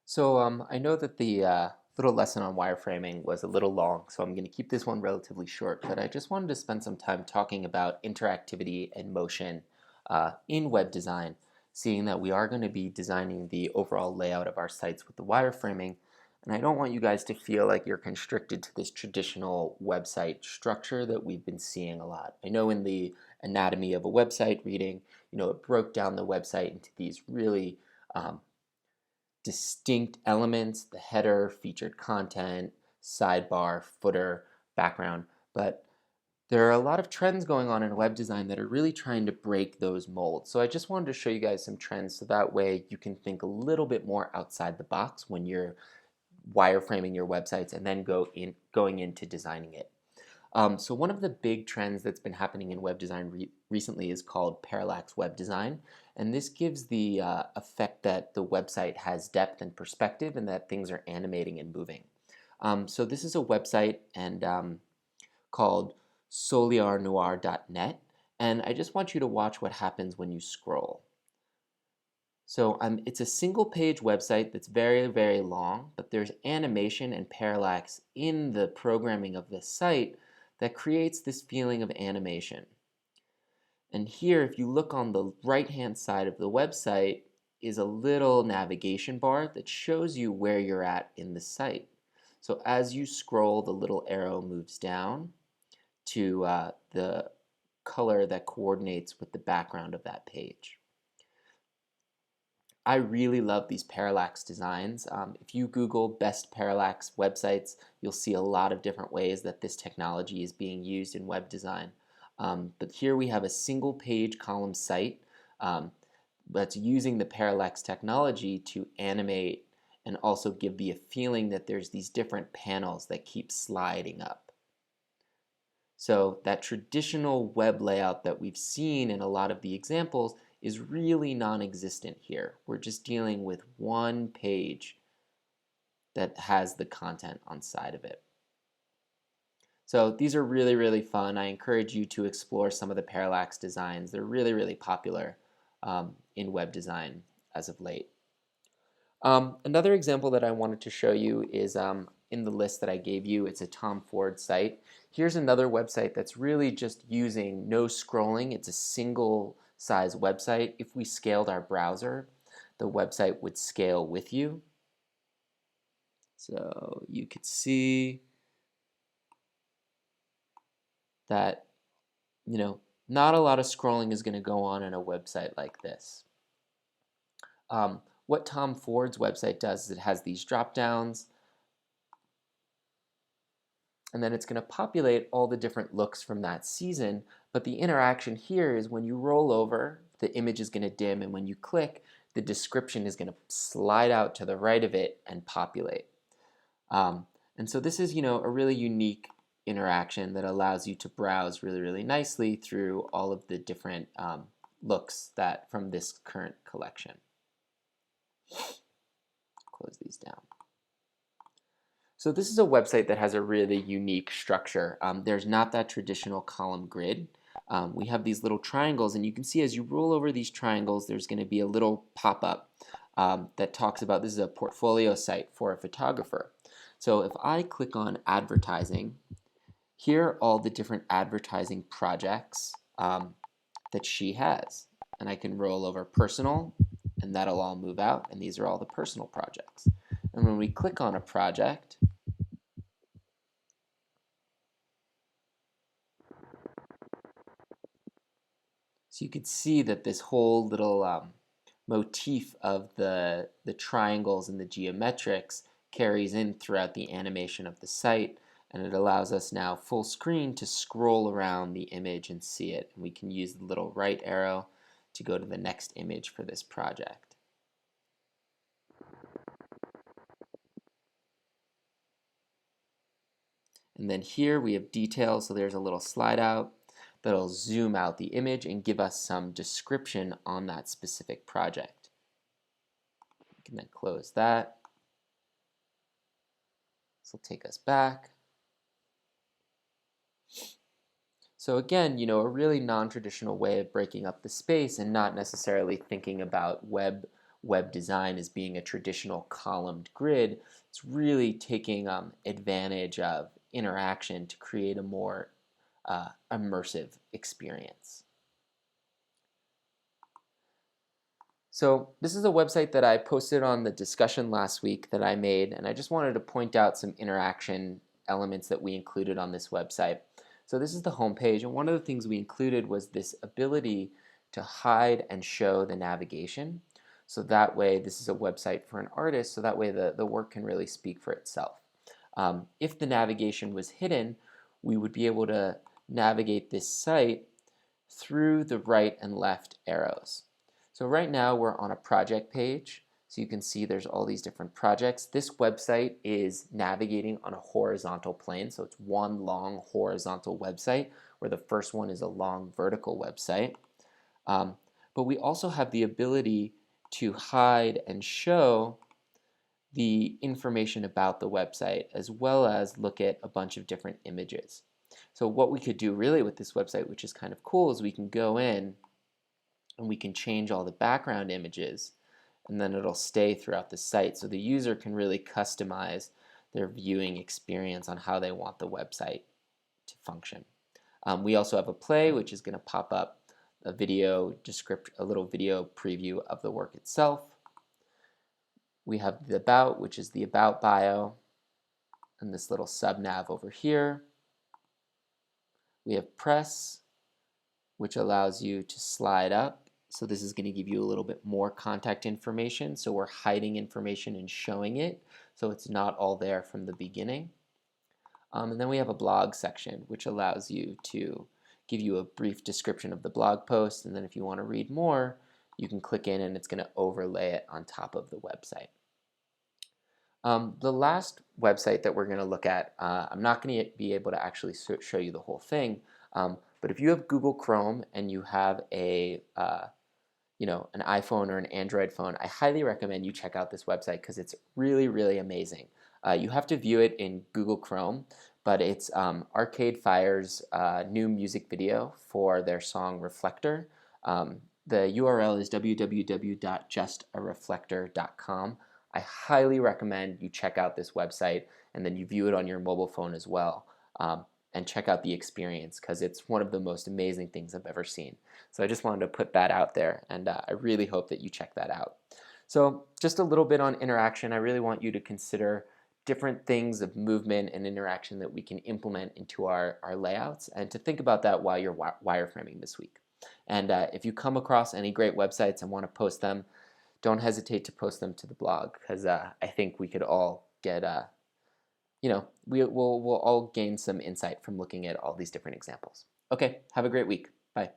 I know that the little lesson on wireframing was a little long, so I'm going to keep this one relatively short, but I just wanted to spend some time talking about interactivity and motion in web design, seeing that we are going to be designing the overall layout of our sites with the wireframing, and I don't want you guys to feel like you're constricted to this traditional website structure that we've been seeing a lot. I know in the anatomy of a website reading, it broke down the website into these really distinct elements, the header, featured content, sidebar, footer, background, but there are a lot of trends going on in web design that are really trying to break those molds. So I just wanted to show you guys some trends so that way you can think a little bit more outside the box when you're wireframing your websites and then going into designing it. So one of the big trends that's been happening in web design recently is called parallax web design, and this gives the effect that the website has depth and perspective and that things are animating and moving. So this is a website called soliarnoir.net, and I just want you to watch what happens when you scroll. So it's a single page website that's very, very long, but there's animation and parallax in the programming of the site that creates this feeling of animation. And here, if you look on the right-hand side of the website, is a little navigation bar that shows you where you're at in the site. So as you scroll, the little arrow moves down to the color that coordinates with the background of that page. I really love these parallax designs. If you Google best parallax websites, you'll see a lot of different ways that this technology is being used in web design. But here we have a single page column site um, that's using the parallax technology to animate and also give the feeling that there's these different panels that keep sliding up. So that traditional web layout that we've seen in a lot of the examples is really non-existent here. We're just dealing with one page that has the content on side of it. So these are really, really fun. I encourage you to explore some of the parallax designs. They're really, really popular in web design as of late. Another example that I wanted to show you is in the list that I gave you. It's a Tom Ford site. Here's another website that's really just using no scrolling. It's a single size website. If we scaled our browser, the website would scale with you. So you could see that, not a lot of scrolling is going to go on in a website like this. What Tom Ford's website does is it has these drop downs, and then it's going to populate all the different looks from that season. But the interaction here is when you roll over, the image is going to dim, and when you click, the description is going to slide out to the right of it and populate. And so this is, a really unique interaction that allows you to browse really, really nicely through all of the different looks that from this current collection. Close these down. So this is a website that has a really unique structure. There's not that traditional column grid. We have these little triangles, and you can see as you roll over these triangles, there's going to be a little pop-up that talks about this is a portfolio site for a photographer. So if I click on advertising, here are all the different advertising projects that she has. And I can roll over personal, and that'll all move out, and these are all the personal projects. And when we click on a project, so you could see that this whole little motif of the triangles and the geometrics carries in throughout the animation of the site, and it allows us now full screen to scroll around the image and see it. And we can use the little right arrow to go to the next image for this project. And then here we have details, so there's a little slide out that'll zoom out the image and give us some description on that specific project. We can then close that. This will take us back. So again, a really non-traditional way of breaking up the space and not necessarily thinking about web design as being a traditional columned grid. It's really taking advantage of interaction to create a more immersive experience. So this is a website that I posted on the discussion last week that I made, and I just wanted to point out some interaction elements that we included on this website. So this is the home page, and one of the things we included was this ability to hide and show the navigation. So that way, this is a website for an artist, so that way the work can really speak for itself. If the navigation was hidden, we would be able to navigate this site through the right and left arrows. So right now we're on a project page. So you can see there's all these different projects. This website is navigating on a horizontal plane. So it's one long horizontal website where the first one is a long vertical website. But we also have the ability to hide and show the information about the website as well as look at a bunch of different images. So what we could do really with this website, which is kind of cool, is we can go in and we can change all the background images, and then it'll stay throughout the site. So the user can really customize their viewing experience on how they want the website to function. We also have a play, which is going to pop up a little video preview of the work itself. We have the about, which is the about bio, and this little sub-nav over here. We have press, which allows you to slide up. So this is going to give you a little bit more contact information. So we're hiding information and showing it, so it's not all there from the beginning. And then we have a blog section, which allows you to give you a brief description of the blog post, and then if you want to read more, you can click in and it's going to overlay it on top of the website. The last website that we're going to look at, I'm not going to be able to actually show you the whole thing, but if you have Google Chrome and you have an iPhone or an Android phone, I highly recommend you check out this website because it's really, really amazing. You have to view it in Google Chrome, but it's Arcade Fire's new music video for their song Reflector. The URL is www.justareflector.com. I highly recommend you check out this website and then you view it on your mobile phone as well. And check out the experience because it's one of the most amazing things I've ever seen. So I just wanted to put that out there, and I really hope that you check that out. So just a little bit on interaction. I really want you to consider different things of movement and interaction that we can implement into our layouts, and to think about that while you're wireframing this week. And if you come across any great websites and want to post them, don't hesitate to post them to the blog because I think we could all get we'll all gain some insight from looking at all these different examples. Okay, have a great week. Bye.